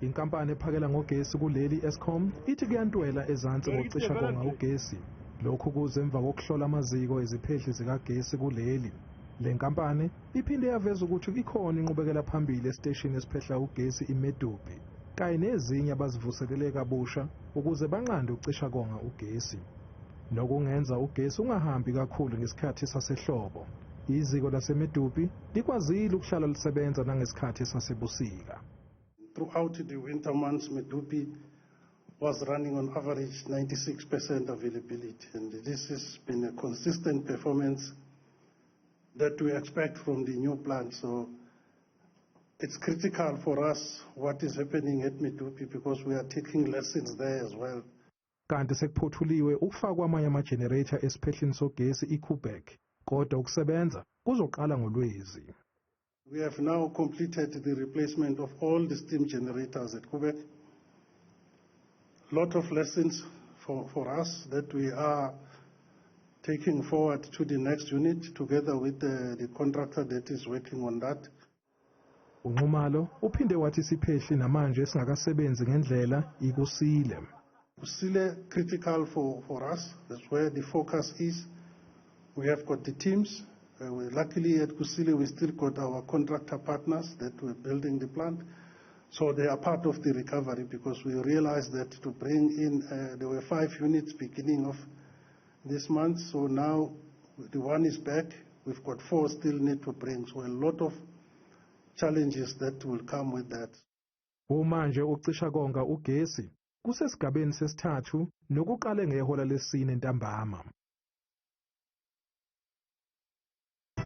INkampani ephakela ngogesi kuleli i-Eskom ithi kuyantwela ezansi ngokucishakonga ugesi. Lokhu kuze emva kokuhlola amaziko eziphehli zikagesi kuleli. Le nkampani iphinde yaveza ukuthi ikhona inqubekela phambili esiteshini esiphehla ugesi iMedupi kanye nezinye abazivuselele kabusha ukuze banqande ukucishakonga ugesi. Nokungenza ugesi ungahambi kakhulu ngesikhathi sasehlobo. Iziko laseMedupi likwazile ukuhlala lisebenza nangesikhathi sasebusika. Throughout the winter months, Medupi was running on average 96% availability, and this has been a consistent performance that we expect from the new plant. So it's critical for us what is happening at Medupi because we are taking lessons there as well. Kanti sekuphothuliwe ukufakwa amanye ama-generator esiphehleni sogesi i-Quebec, kodwa ukusebenza kuzoqala ngoLwezi. We have now completed the replacement of all the steam generators at Quebec. Lot of lessons for us that we are taking forward to the next unit together with the contractor that is working on that. UNxumalo uphinde wathi isiphehli namanje esingakasebenzi ngendlela ikusile. Kusile critical for us. That's where the focus is. We have got the teams. Luckily at Kusile we still got our contractor partners that were building the plant. So they are part of the recovery because we realized that to bring in, there were 5 units beginning of this month. So now the one is back. We've got 4 still need to bring. So a lot of challenges that will come with that. Manje ukucishakonga ugesi kusesigabeni sesithathu nokuqale ngehola lesine ntambama.